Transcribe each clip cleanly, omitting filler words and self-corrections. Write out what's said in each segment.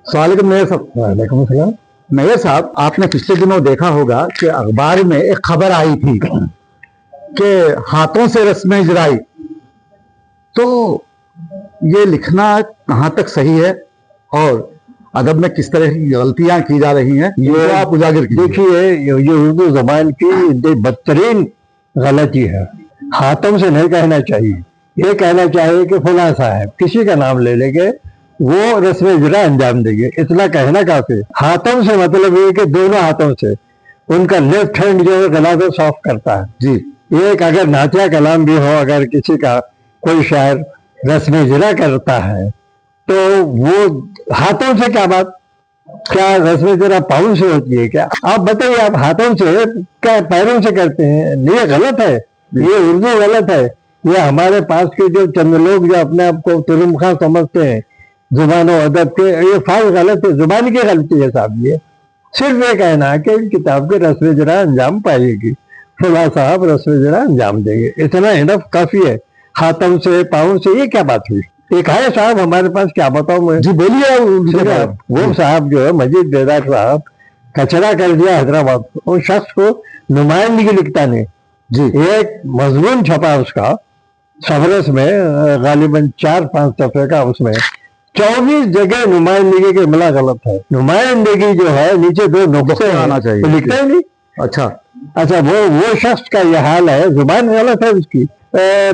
सवालेकुम mayor साहब। वालेकुम सलाम। मेयर साहब, आपने पिछले दिनों देखा होगा कि अखबार में एक खबर आई थी कि हाथों से रस्में इजराई। तो ये लिखना कहाँ तक सही है और अदब में किस तरह की गलतियां की जा रही हैं, ये आप उजागर कीजिए। देखिए, ये उर्दू जबान की बदतरीन गलती है। हाथों से नहीं कहना चाहिए, ये कहना चाहिए कि फला साहब, किसी का नाम ले लेंगे, वो रस्म इजरा अंजाम देंगे, इतना कहना काफी। हाथों से मतलब ये कि दोनों हाथों से उनका लेफ्ट हैंड जो है गला को सॉफ्ट करता है जी। एक अगर नातिया कलाम भी हो, अगर किसी का कोई शायर रस्म इजरा करता है तो वो हाथों से क्या बात, क्या रस्म इजरा पाँव से होती है क्या? आप बताइए, आप हाथों से क्या पैरों से करते हैं? ये गलत है, ये उर्दू गलत है। ये हमारे पास के जो चंद लोग जो अपने आप को तुरुमखा समझते हैं जुबान और अदब के, ये फाल गलत है, जुबान की गलती है साहब। ये सिर्फ ये कहना है कि किताब की रस्म इजरा अंजाम पाएगी, फला साहब रस्म इजरा अंजाम देंगे, इतना इनफ काफी है। हाथों से पाँव से ये क्या बात हुई? एक है साहब हमारे पास, क्या बताऊं मैं। जी बोलिए। वो साहब जो है मजीद बेदार साहब, कचरा कर दिया हैदराबाद को। उस शख्स को नुमाइंदगी लिखता नहीं जी। एक मजमून छपा उसका सबरस में, गालिबन 4-5 सफ़े का, उसमें 24 जगह नुमाइंदगी के मिला गलत है। नुमाइंदगी जो है नीचे 2 नुक्ते आना चाहिए, तो लिखता ही नहीं। अच्छा वो शख्स का यह हाल है, जुबान गलत है उसकी।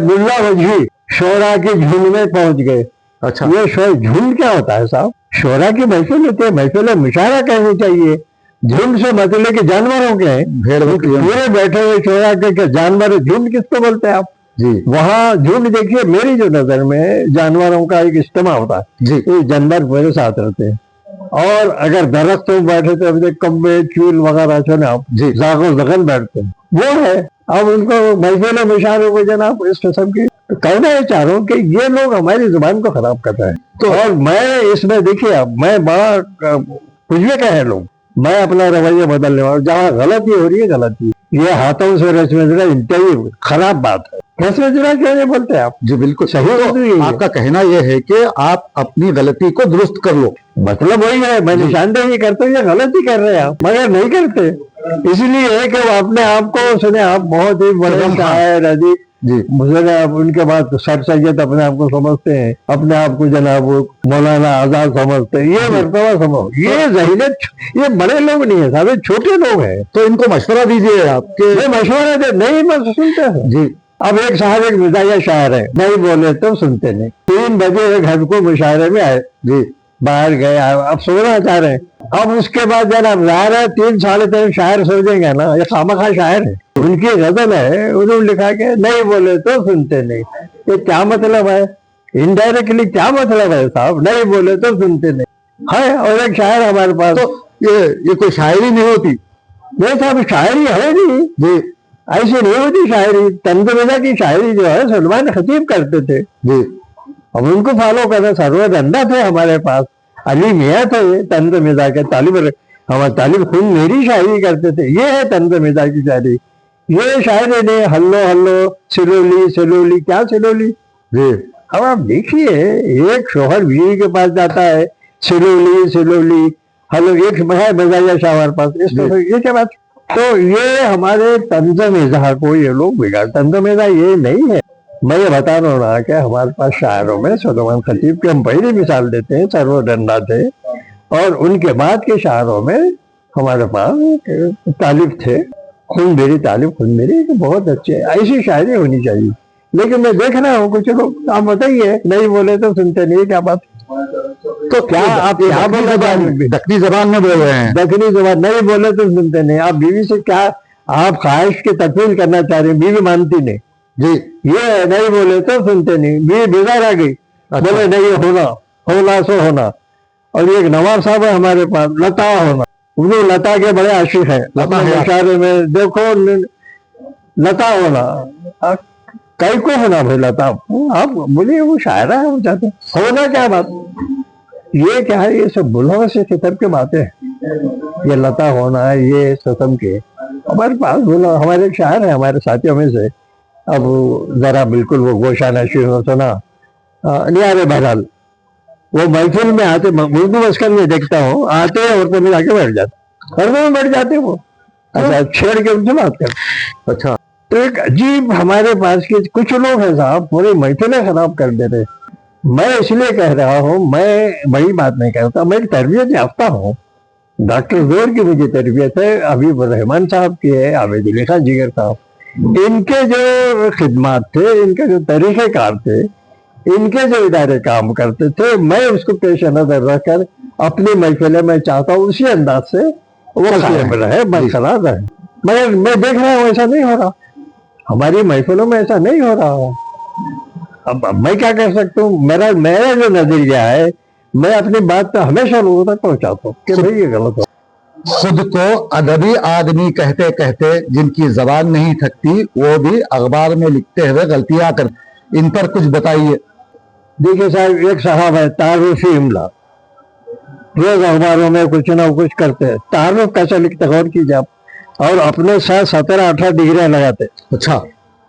मुल्ला वजही शोरा की झुंड में पहुंच गए। अच्छा, ये झुंड क्या होता है साहब? शोरा की महफिल होती है, महफिल मुशायरा कहनी चाहिए। झुंड से मतलब कि जानवरों के हैं, भेड़ पूरे बैठे हुए शोरा के जानवर, झुंड किसको बोलते हैं आप जी? वहाँ झुंड देखिए, मेरी जो नजर में जानवरों का एक इज्तिमा होता है जी। ये जानवर मेरे साथ रहते हैं, और अगर दरख्त में बैठे तो अपने कब्बे चूल वगैरह जो ना जी जागो जगन बैठते हैं, वो है। अब उनको महफिल मुशायरे को जनाब इस किस्म की कहना है चाह रहा हूँ कि ये लोग हमारी जुबान को खराब कर रहे हैं। तो और मैं इसमें देखिए, अब मैं बड़ा कुछ भी कहे लोग, मैं अपना रवैया बदलने वाला, जहाँ गलती हो रही है गलती। ये हाथों से रस्म इजरा इंतही खराब बात है। रस्म इजरा क्यों नहीं बोलते आप? जी बिल्कुल सही तो आपका कहना यह है कि आप अपनी गलती को दुरुस्त कर लो, मतलब वही है। मैं निशानदेही करता हूँ, ये गलती कर रहे हैं आप, मगर नहीं करते। इसलिए कि वो अपने आप को सुने, आप बहुत ही बड़े शायर अजीब जी मुझे आप उनके बाद सर सैयद अपने आप को समझते हैं, अपने आप को जनाब मौलाना आजाद समझते हैं। ये मर्तबा समझो, ये जहीनत, ये बड़े लोग नहीं है साहब, ये छोटे लोग हैं। तो इनको मशवरा दीजिए आपके। ये मशवरा दे नहीं, बस सुनते हैं जी। अब एक साहब एक मिजाजा शायर है, नहीं बोले तो सुनते नहीं। 3 बजे घर को मुशायरे में आए जी, बाहर गए, अब सोना चाह रहे हैं। अब उसके बाद जनाब ज़ाहिर है 3-3.5 शायर सोचेंगे ना, ये खामखा शायर है, उनकी गजल है, उन्होंने लिखा के नहीं बोले तो सुनते नहीं। ये क्या मतलब है? इनडायरेक्टली क्या मतलब है साहब? नहीं बोले तो सुनते नहीं है। और एक शायर हमारे पास, तो ये कोई शायरी नहीं होती? नहीं साहब, शायरी है नहीं जी ऐसी नहीं होती शायरी। तंज़-ए-मिज़ा की शायरी जो है सलमान खतीब करते थे जी। अब उनको फॉलो करना। सरवर अंडा थे हमारे पास, अली मियाँ थे तंज़-ए-मिज़ा के तालिब, हमारे तालिब खुद मेरी शायरी करते थे। ये है तंज़-ए-मिज़ा की शायरी। ये शायरी ने हल्लो हल्लो सिलोली सिलोली, क्या सिलोली जी। अब आप देखिए, एक शोहर बीवी के पास जाता है, सिलोली सिलोली हल्लो, एक है मिजाजा शाह हमारे पास, इस तरह ये क्या बात? तो ये हमारे तंज़-ए-मिज़ा को ये लोग बिगाड़, तंज़-ए-मिज़ा ये नहीं है। मैं ये बता रहा हूँ ना कि हमारे पास शायरों में सलमान खतीब की हम पहली मिसाल देते हैं, सरवर डंडा थे, और उनके बाद के शायरों में हमारे पास तालिब थे, खून मेरी तालिब खून मेरी, बहुत अच्छे, ऐसी शायरी होनी चाहिए। लेकिन मैं देख रहा हूँ कुछ लोग, आप बताइए नहीं बोले तो सुनते नहीं, क्या बात? तो क्या आप क्या बोले? दक्कनी जबान में बोल रहे हैं। दक्कनी जबान, नहीं बोले तो सुनते नहीं। आप बीवी से क्या आप ख्वाहिश की तकमील करना चाह रहे हैं? बीवी मानती नहीं जी। ये नहीं बोले तो सुनते नहीं, बीवी बेजार आ गई, बोले नहीं होना, होना सो होना। और एक नवाब साहब है हमारे पास, लता होना, वो लता के बड़े आशिक है, अपने मुशायरे में देखो लता होना, कई को होना भाई लता, आप बोलिए वो शायरा है, वो चाहते होना क्या बात? ये क्या है? ये सब बुलवा से किताब की बातें हैं। ये लता होना है, ये सतम के हमारे पास बोला। हमारे एक शायर है हमारे साथियों में से, अब जरा बिल्कुल वो गोशा नशीन हो सुना, नियारे बहरहाल, वो महफिल में आते, उर्दू मस्कर में देखता हूँ, आते हैं और में जाके बैठ जाते, और में बैठ जाते वो, अच्छा छेड़ के उनसे बात करते। अच्छा, तो एक अजीब हमारे पास के कुछ लोग हैं साहब, पूरी महफिलें खराब कर दे रहे। मैं इसलिए कह रहा हूँ, मैं बड़ी बात नहीं करता, मैं तरबियत याफ्ता हूँ, डॉक्टर जोर की मुझे तरबियत है, हबीब रहमान साहब की है, आबिद अली खान जिगर साहब, इनके जो खिदमात थे, इनके जो तरीक़ेकार थे, इनके जो इदारे काम करते थे, मैं उसको पेश नजर रखकर अपनी महफिलें में चाहता हूँ उसी अंदाज से वो कायम रहे, बरकरार रहे। मगर मैं देख रहा हूँ ऐसा नहीं हो रहा, हमारी महफिलों में ऐसा नहीं हो रहा है। अब मैं क्या कर सकता हूँ, मेरा जो नजरिया है, मैं अपनी बात तो हमेशा लोगों तक पहुंचाता हूँ कि भाई ये गलत हो। खुद को अदबी आदमी कहते कहते जिनकी जबान नहीं थकती, वो भी अखबार में लिखते हुए गलतियां कर, इन पर कुछ बताइए। देखिए साहब, एक साहब है तारुफी इमला, रोज अखबारों में कुछ ना कुछ करते हैं, तारुफ कैसे लिखते गौर कीजिए आप, और अपने साथ 17-18 डिग्रियां लगाते। अच्छा,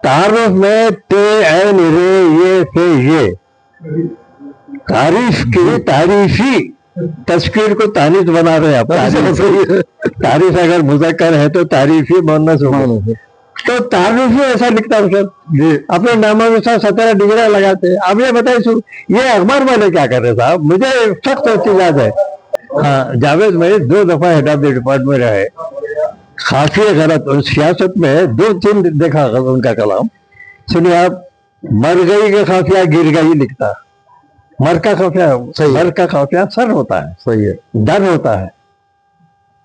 तारुफ में ते एन रे ये से ये, तारीफ की तारीफी, तस्कीर को तानीस बना रहे हैं आप, तारीफ अगर मुज़क्कर है तो तारीफी मुअन्नस होगा, तो तारुफ ऐसा लिखता हूँ सर, अपने नामों के साथ 17 डिग्रियां लगाते हैं। अब ये बताइए, ये अखबार वाले क्या कर रहे साहब, मुझे सख्त एहतजाज है। हाँ, जावेद भाई 2 दफा हेड ऑफ द डिपार्टमेंट में रहे, काफी गलत, और सियासत में 2-3 देखा उनका कलाम। सुनिए आप, मर गई के खाफिया गिर गई लिखता, मर का खाफिया, मर का खाफिया सर होता है, सही है, डर होता है,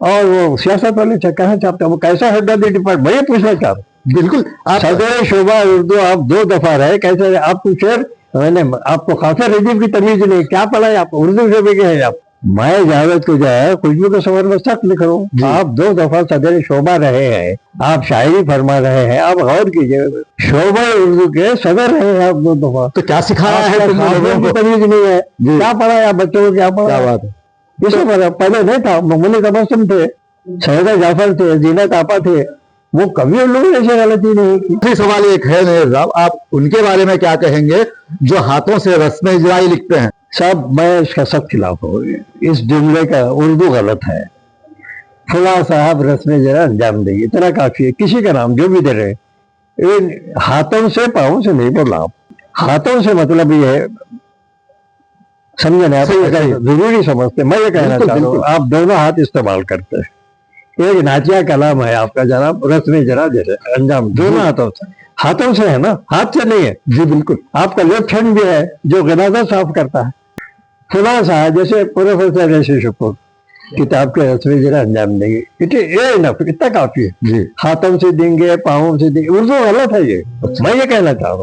और वो सियासत वाले कहाँ चाहते हैं, वो कैसा हेड ऑफ द डिपार्टमेंट, मैं पूछना चाह रहा हूँ। बिल्कुल। आप सदर शोभा उर्दू आप 2 दफा रहे, कैसे आप शेर, मैंने आपको खाफिया रजीब की तमीज नहीं, क्या पढ़ा है आप, उर्दू शोबे के हैं आप। मैं जावेद को जो है खुशबू के सफर में सख्त लिख रहा हूँ, आप 2 दफा सदर शोभा रहे हैं, आप शायरी फरमा रहे हैं, आप गौर कीजिए, शोभा उर्दू के सदर रहे हैं आप 2 दफा, तो क्या सिखाया है तुम लोगों को? तमीज नहीं है, क्या पढ़ा है आप बच्चों को, क्या पढ़ा? क्या बात है, इसे पहले नहीं था, मोहम्मद तबस्सुम थे, सैयदा जाफर थे, जीनत आपा थे, वो कभी उन लोगों ने ऐसी गलती नहीं की। दूसरी सवाल एक है मेरे साहब, आप उनके बारे में क्या कहेंगे जो हाथों से रस्म इजराई लिखते हैं? साहब मैं इसका सख्त खिलाफ हूँ, इस जुमले का उर्दू गलत है। फला साहब रस्म जरा अंजाम देंगे, इतना काफी है, किसी का नाम जो भी दे रहे, इन हाथों से पाँव से नहीं बोला आप, हाथों से मतलब ये है, समझे ना आप, जरूरी समझते। मैं ये कहना चाहता हूँ, आप दोनों हाथ इस्तेमाल करते हैं, एक नाचिया कलाम है आपका जनाब, रस्म जरा जैसे अंजाम दोनों हाथों से है ना, हाथ से नहीं है। जी बिल्कुल। आपका लेफ्ट हैंड भी है जो गनाजा साफ करता है, फुला साहब जैसे प्रोफेसर ऋषि शुक्र किताब के रस्म जरा अंजाम देंगे, इतना काफी है। जी, हाथों से देंगे, पाँवों से देंगे, उर्दू गलत है ये, मैं ये कहना चाह रहा हूँ।